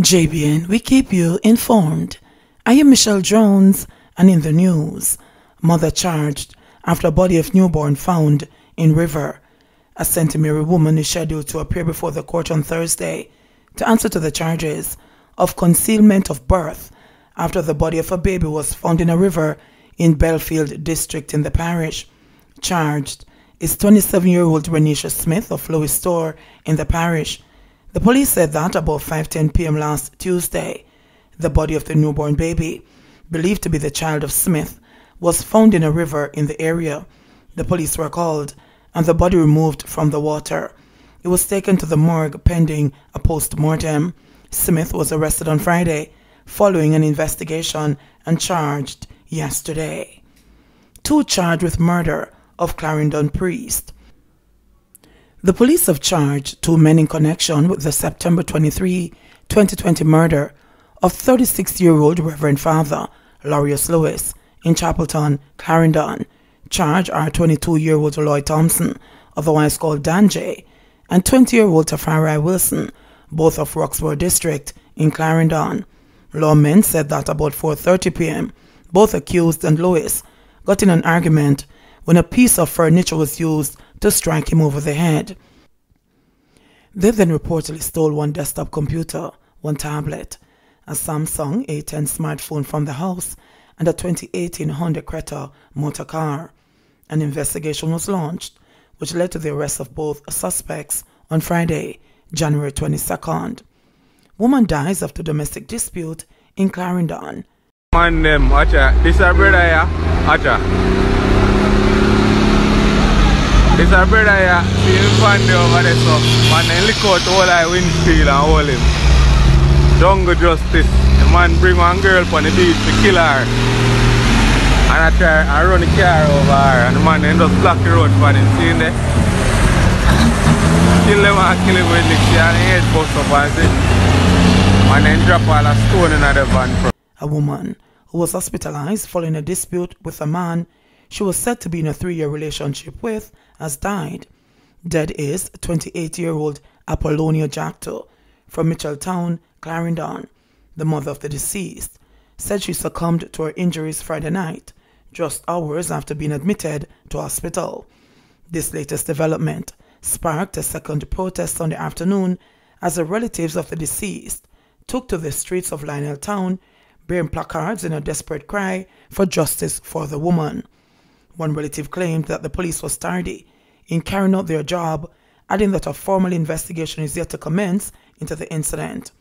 JBN, we keep you informed. I am Michelle Jones, and in the news, mother charged after body of newborn found in river. A St. Mary woman is scheduled to appear before the court on Thursday to answer to the charges of concealment of birth after the body of a baby was found in a river in Belfield district in the parish. Charged is 27-year-old Renisha Smith of Lewis Store in the parish. The police said that about 5:10 p.m. last Tuesday, the body of the newborn baby, believed to be the child of Smith, was found in a river in the area. The police were called and the body removed from the water. It was taken to the morgue pending a post-mortem. Smith was arrested on Friday following an investigation and charged yesterday. Two charged with murder of Clarendon priest. The police have charged two men in connection with the September 23, 2020 murder of 36-year-old Reverend Father Laureus Lewis in Chapelton, Clarendon. Charged are 22-year-old Lloyd Thompson, otherwise called Dan J, and 20-year-old Tafari Wilson, both of Roxborough District in Clarendon. Lawmen said that about 4:30 p.m., both accused and Lewis got in an argument when a piece of furniture was used to strike him over the head. They then reportedly stole one desktop computer, one tablet, a Samsung A10 smartphone from the house, and a 2018 Honda Creta motor car. An investigation was launched, which led to the arrest of both suspects on Friday, January 22nd. Woman dies after domestic dispute in Clarendon. Man, Acha, this is our brother here, Acha. This is our brother here, see him find over there, so man, then lick out all that windshield and hold him. Jungle justice, the man bring one girl on the beach to kill her. And I run the car over her, and the man then just block the road for him, see him there? Kill him and kill him with the car and the head bust up and see. And then drop all a stone in the van. A woman who was hospitalized following a dispute with a man she was said to be in a 3-year relationship with has died. Dead is 28-year-old Apollonia Jacto from Mitchelltown, Clarendon. The mother of the deceased said she succumbed to her injuries Friday night, just hours after being admitted to hospital. This latest development sparked a second protest on the afternoon as the relatives of the deceased took to the streets of Lionel Town, bearing placards in a desperate cry for justice for the woman. One relative claimed that the police was tardy in carrying out their job, adding that a formal investigation is yet to commence into the incident.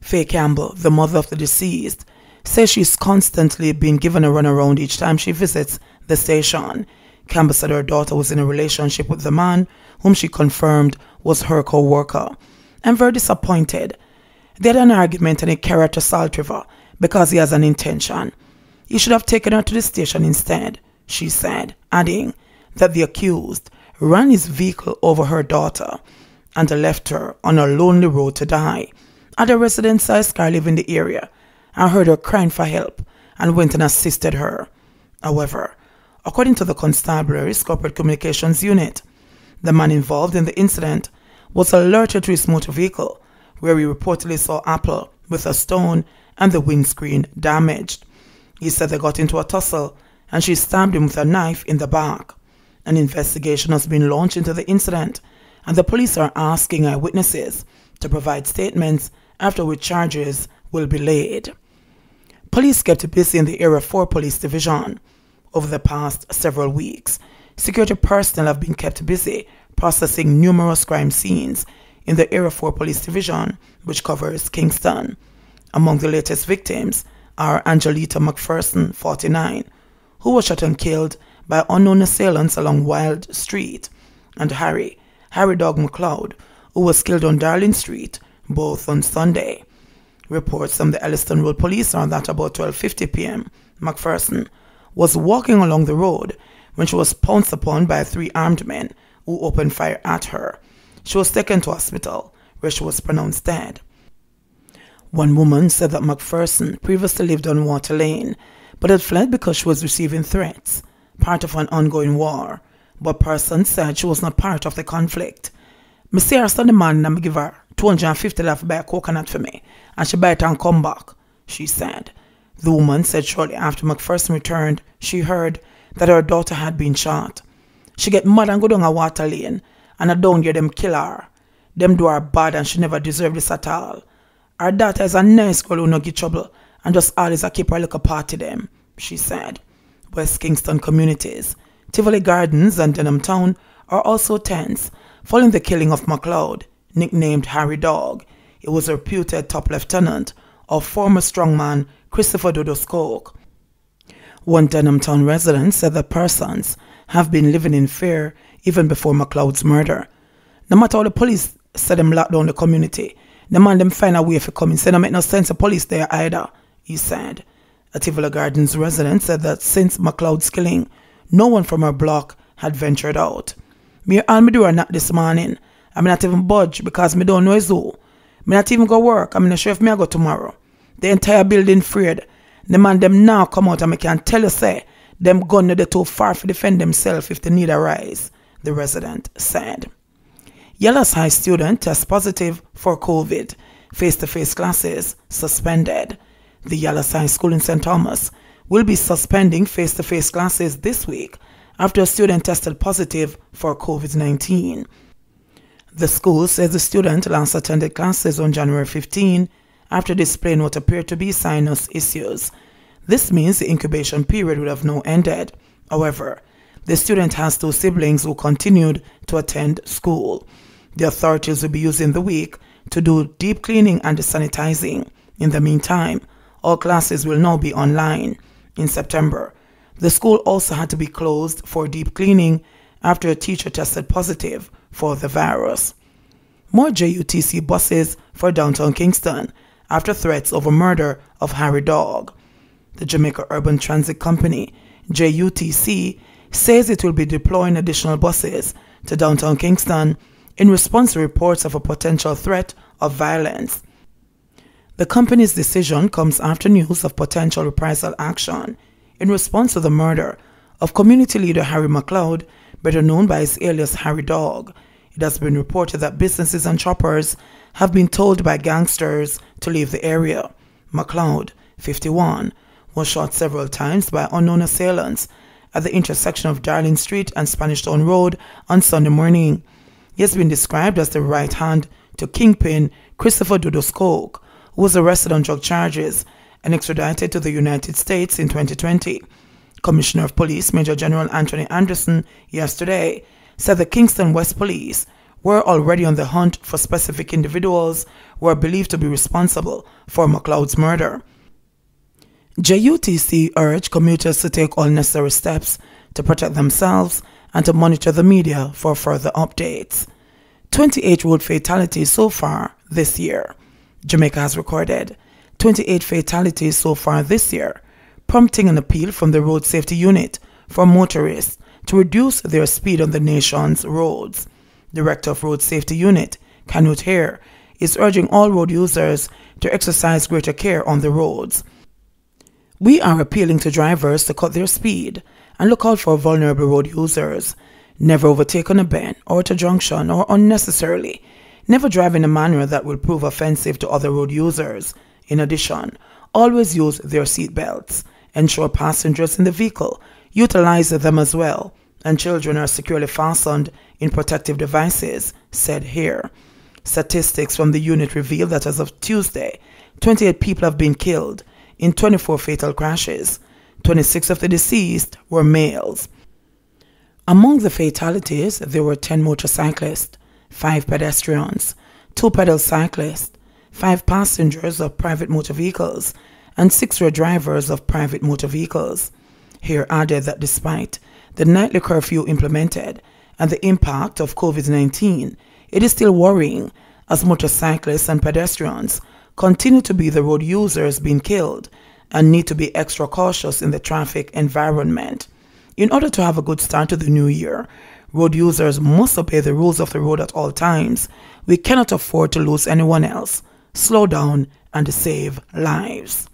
Faye Campbell, the mother of the deceased, says she's constantly being given a runaround each time she visits the station. Campbell said her daughter was in a relationship with the man whom she confirmed was her co-worker. "I'm very disappointed. They had an argument and he carried her to Salt River because he has an intention. He should have taken her to the station instead," she said, adding that the accused ran his vehicle over her daughter and left her on a lonely road to die. Other residents saw Scar live in the area and heard her crying for help and went and assisted her. However, according to the constabulary's corporate communications unit, the man involved in the incident was alerted to his motor vehicle, where he reportedly saw Apple with a stone and the windscreen damaged. He said they got into a tussle and she stabbed him with a knife in the back. An investigation has been launched into the incident, and the police are asking eyewitnesses to provide statements, after which charges will be laid. Police kept busy in the Area 4 Police Division. Over the past several weeks, security personnel have been kept busy processing numerous crime scenes in the Area 4 Police Division, which covers Kingston. Among the latest victims are Angelita McPherson, 49, who was shot and killed by unknown assailants along Wild Street, and Harry Dog McLeod, who was killed on Darling Street, both on Sunday. Reports from the Elliston Road Police are that about 12:50 p.m., McPherson was walking along the road when she was pounced upon by 3 armed men who opened fire at her. She was taken to hospital, where she was pronounced dead. One woman said that McPherson previously lived on Water Lane, but had fled because she was receiving threats, part of an ongoing war, but persons said she was not part of the conflict. "Me see her Sunday morning and me give her $250 to buy a coconut for me, and she buy it and come back, she said. The woman said shortly after McPherson returned, she heard that her daughter had been shot. She get mad and go down a water lane, and I don't hear them kill her. Them do her bad and she never deserved this at all. Her daughter is a nice girl who no get trouble and just always a keep her little part to them, she said. West Kingston communities, Tivoli Gardens and Denham Town are also tense following the killing of McLeod, nicknamed Harry Dog. He was a reputed top lieutenant of former strongman Christopher Dodo Skoke. One Denham Town resident said that persons have been living in fear even before McLeod's murder. No matter how the police said them lock down the community, the man them find a way for coming. Say no make no sense of police there either, he said. A Tivoli Gardens resident said that since McLeod's killing, no one from her block had ventured out. Me all me do are not this morning. I'm not even budge because me don't know his who. Me not even go work. I'm not sure if me I go tomorrow. The entire building afraid. The man them now come out and me can tell you say them gun they too far to defend themselves if the need arise, the resident said. Yellows High student test positive for COVID. Face-to-face classes suspended. The Yellows High School in St. Thomas will be suspending face-to-face classes this week after a student tested positive for COVID-19. The school says the student last attended classes on January 15 after displaying what appeared to be sinus issues. This means the incubation period would have now ended. However, the student has two siblings who continued to attend school. The authorities will be using the week to do deep cleaning and sanitizing. In the meantime, all classes will now be online. In September, the school also had to be closed for deep cleaning after a teacher tested positive for the virus. More JUTC buses for downtown Kingston after threats over murder of Harry Dog. The Jamaica Urban Transit Company, JUTC, says it will be deploying additional buses to downtown Kingston in response to reports of a potential threat of violence. The company's decision comes after news of potential reprisal action in response to the murder of community leader Harry McLeod, better known by his alias Harry Dog. It has been reported that businesses and shoppers have been told by gangsters to leave the area. McLeod, 51, was shot several times by unknown assailants at the intersection of Darling Street and Spanish Town Road on Sunday morning. He has been described as the right hand to Kingpin Christopher Dodo Skoke, who was arrested on drug charges and extradited to the United States in 2020. Commissioner of Police Major General Anthony Anderson yesterday said the Kingston West Police were already on the hunt for specific individuals who are believed to be responsible for McLeod's murder. JUTC urged commuters to take all necessary steps to protect themselves and to monitor the media for further updates. 28 road fatalities so far this year. Jamaica has recorded 28 fatalities so far this year, prompting an appeal from the Road Safety Unit for motorists to reduce their speed on the nation's roads. Director of Road Safety Unit, Canute Hare, is urging all road users to exercise greater care on the roads. We are appealing to drivers to cut their speed and look out for vulnerable road users. Never overtake on a bend or at a junction or unnecessarily. Never drive in a manner that will prove offensive to other road users. In addition, always use their seat belts. Ensure passengers in the vehicle utilize them as well, and children are securely fastened in protective devices, said Hare. Statistics from the unit reveal that as of Tuesday, 28 people have been killed in 24 fatal crashes. 26 of the deceased were males. Among the fatalities, there were 10 motorcyclists, 5 pedestrians, 2 pedal cyclists, 5 passengers of private motor vehicles, and 6 were drivers of private motor vehicles. Here added that despite the nightly curfew implemented and the impact of COVID-19, it is still worrying as motorcyclists and pedestrians continue to be the road users being killed and need to be extra cautious in the traffic environment. In order to have a good start to the new year, road users must obey the rules of the road at all times. We cannot afford to lose anyone else. Slow down and save lives.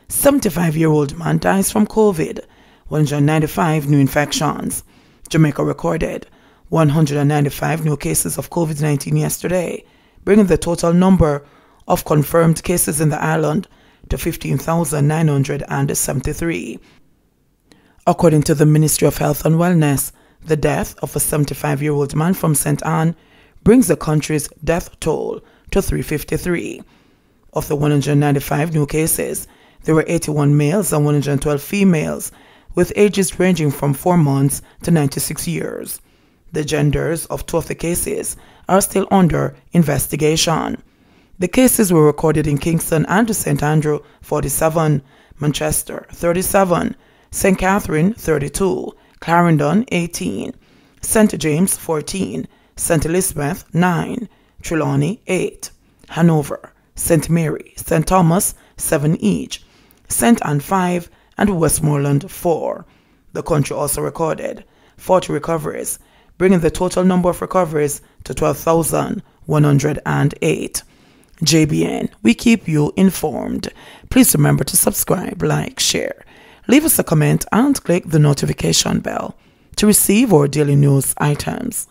75-year-old man dies from COVID. 195 new infections. Jamaica recorded 195 new cases of COVID-19 yesterday, bringing the total number of confirmed cases in the island to 15,973. According to the Ministry of Health and Wellness, the death of a 75-year-old man from St. Anne brings the country's death toll to 353. Of the 195 new cases, there were 81 males and 112 females, with ages ranging from 4 months to 96 years. The genders of 2 of the cases are still under investigation. The cases were recorded in Kingston and St. Andrew, 47, Manchester, 37, St. Catherine, 32, Clarendon, 18, St. James, 14, St. Elizabeth, 9, Trelawney, 8, Hanover, St. Mary, St. Thomas, 7 each, St. Anne, 5, and Westmoreland, 4. The country also recorded 40 recoveries, bringing the total number of recoveries to 12,108. JBN, we keep you informed. Please remember to subscribe, like, share. Leave us a comment and click the notification bell to receive our daily news items.